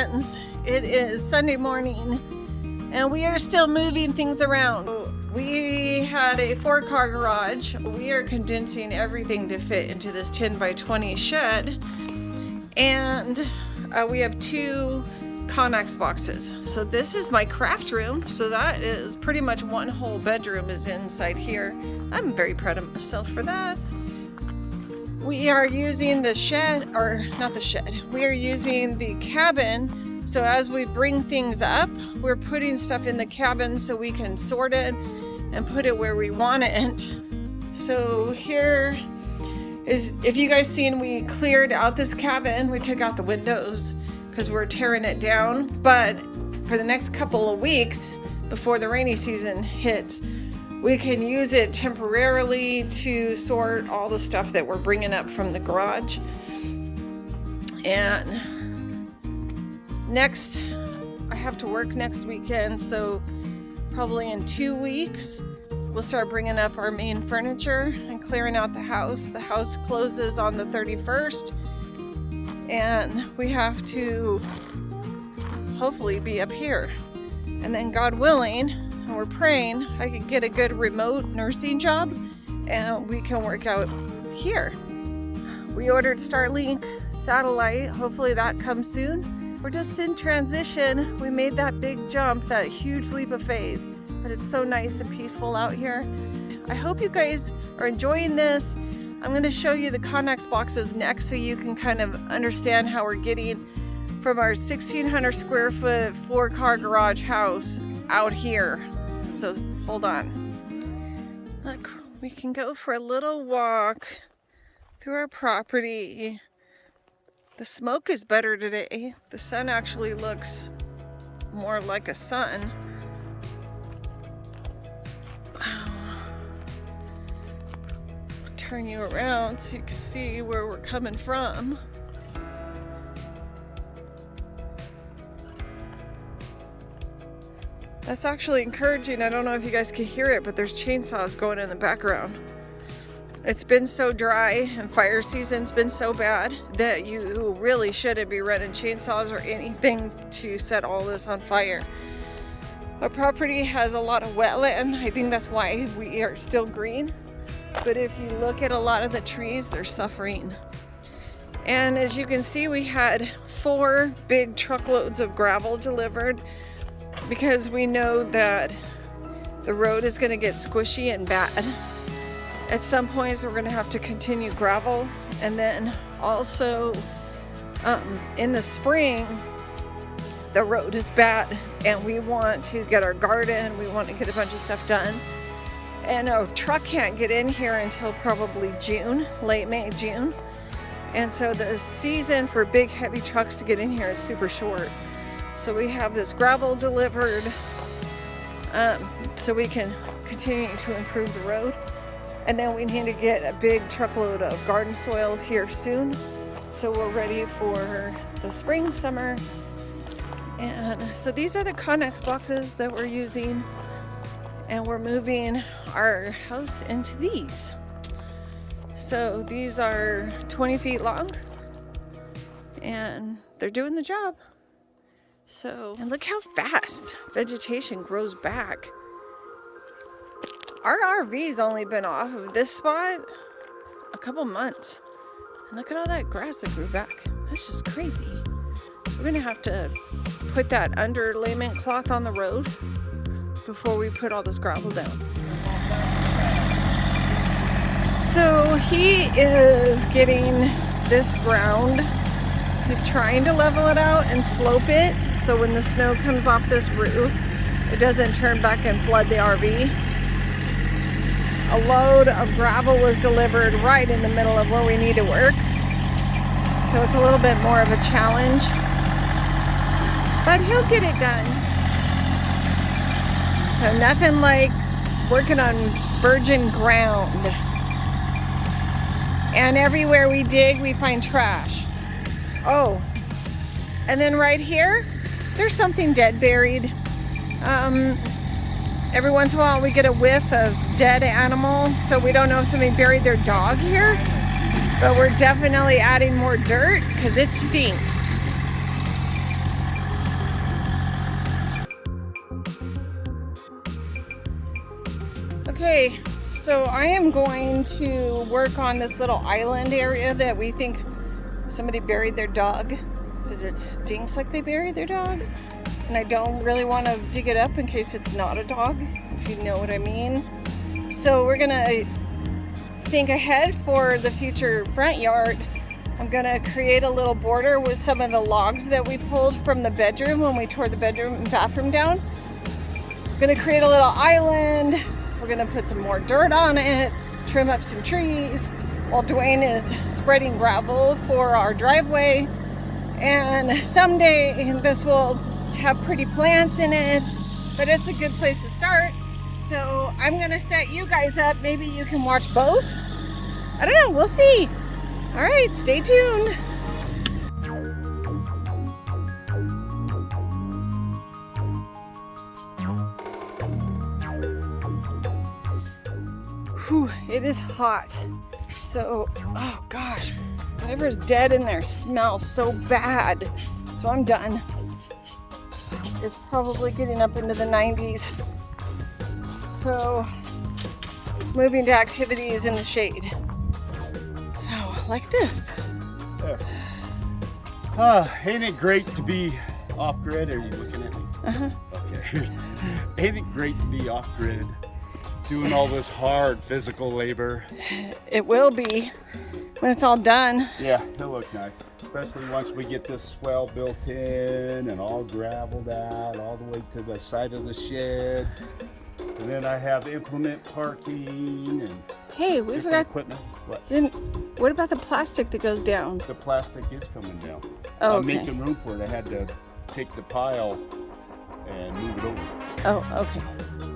friends. It is Sunday morning and we are still moving things around. We had a 4-car garage. We are condensing everything to fit into this 10 by 20 shed, and we have 2 Connex boxes. So this is my craft room. So that is pretty much one whole bedroom is inside here. I'm very proud of myself for that. We are using the shed, or not the shed, we are using the cabin. So as we bring things up, we're putting stuff in the cabin so we can sort it and put it where we want it. So here is, if you guys seen, we cleared out this cabin. We took out the windows because we're tearing it down. But for the next couple of weeks before the rainy season hits, we can use it temporarily to sort all the stuff that we're bringing up from the garage. And next, I have to work next weekend, so probably in 2 weeks, we'll start bringing up our main furniture and clearing out the house. The house closes on the 31st, and we have to hopefully be up here. And then God willing, and we're praying, I can get a good remote nursing job and we can work out here. We ordered Starlink satellite. Hopefully that comes soon. We're just in transition. We made that big jump, that huge leap of faith, but it's so nice and peaceful out here. I hope you guys are enjoying this. I'm going to show you the Connex boxes next so you can kind of understand how we're getting from our 1,600 square foot 4-car garage house out here. So hold on. Look, we can go for a little walk through our property. The smoke is better today. The sun actually looks more like a sun. Turn you around so you can see where we're coming from. That's actually encouraging. I don't know if you guys can hear it, but there's chainsaws going in the background. It's been so dry and fire season's been so bad that you really shouldn't be running chainsaws or anything to set all this on fire. Our property has a lot of wetland. I think that's why we are still green. But if you look at a lot of the trees, they're suffering. And as you can see, we had 4 big truckloads of gravel delivered because we know that the road is going to get squishy and bad. At some points, we're going to have to continue gravel. And then also in the spring, the road is bad and we want to get our garden. We want to get a bunch of stuff done. And a truck can't get in here until probably June, late May, June. And so the season for big heavy trucks to get in here is super short. So we have this gravel delivered so we can continue to improve the road. And then we need to get a big truckload of garden soil here soon. So we're ready for the spring, summer. And so these are the Connex boxes that we're using. And we're moving our house into these. So these are 20 feet long and they're doing the job. So, and look how fast vegetation grows back. Our RV's only been off of this spot a couple months. And look at all that grass that grew back. That's just crazy. We're gonna have to put that underlayment cloth on the road before we put all this gravel down. So he is getting this ground. He's trying to level it out and slope it so when the snow comes off this roof, it doesn't turn back and flood the RV. A load of gravel was delivered right in the middle of where we need to work. So it's a little bit more of a challenge, but he'll get it done. So nothing like working on virgin ground. And everywhere we dig, we find trash. Oh, and then right here, there's something dead buried. Every once in a while we get a whiff of dead animals, so we don't know if somebody buried their dog here, but we're definitely adding more dirt because it stinks. Okay, so I am going to work on this little island area that we think somebody buried their dog, because it stinks like they buried their dog. And I don't really want to dig it up in case it's not a dog, if you know what I mean. So we're gonna think ahead for the future front yard. I'm gonna create a little border with some of the logs that we pulled from the bedroom when we tore the bedroom and bathroom down. I'm gonna create a little island. We're gonna put some more dirt on it, trim up some trees, while Dwayne is spreading gravel for our driveway. And someday this will have pretty plants in it, but it's a good place to start. So I'm gonna set you guys up. Maybe you can watch both. I don't know, we'll see. All right, stay tuned. Whew, it is hot. So, oh gosh, whatever's dead in there smells so bad. So I'm done. It's probably getting up into the 90s. So, moving to activities in the shade. So, like this. Ain't it great to be off-grid? Are you looking at me? Uh-huh. Okay. Ain't it great to be off-grid? Doing all this hard physical labor. It will be when it's all done. Yeah, it'll look nice. Especially once we get this swell built in and all gravelled out all the way to the side of the shed. And then I have implement parking and Hey, we forgot equipment. What? What about the plastic that goes down? The plastic is coming down. Oh, I'm okay. making room for it. I had to take the pile and move it over. Oh, okay.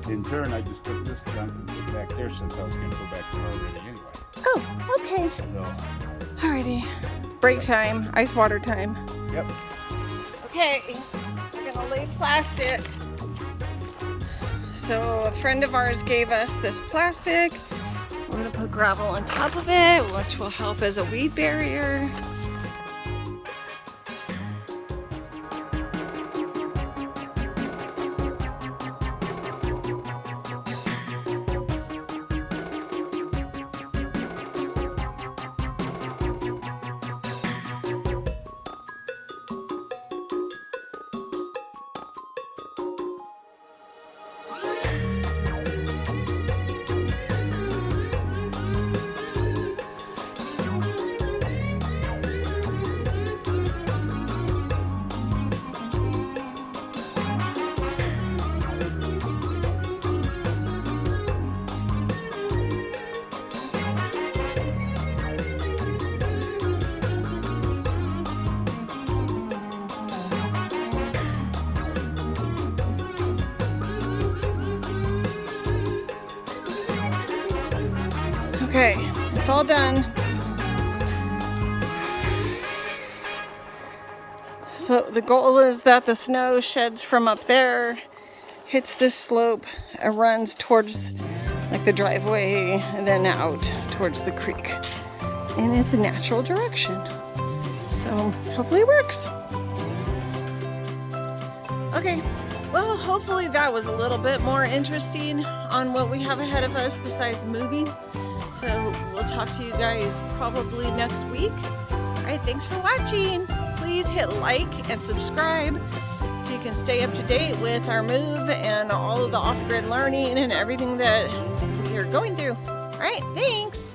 In turn, I just took this junk and put it back there since I was going to go back there already anyway. Oh, okay. So, Alrighty. Break time, ice water time. yep. Okay, we're gonna lay plastic. So a friend of ours gave us this plastic. We're gonna put gravel on top of it, which will help as a weed barrier. Okay, it's all done. So the goal is that the snow sheds from up there, hits this slope, and runs towards like the driveway and then out towards the creek. And it's a natural direction. So hopefully it works. Okay, well, hopefully that was a little bit more interesting on what we have ahead of us besides moving. So we'll talk to you guys probably next week. All right, thanks for watching. Please hit like and subscribe so you can stay up to date with our move and all of the off-grid learning and everything that we are going through. All right, thanks.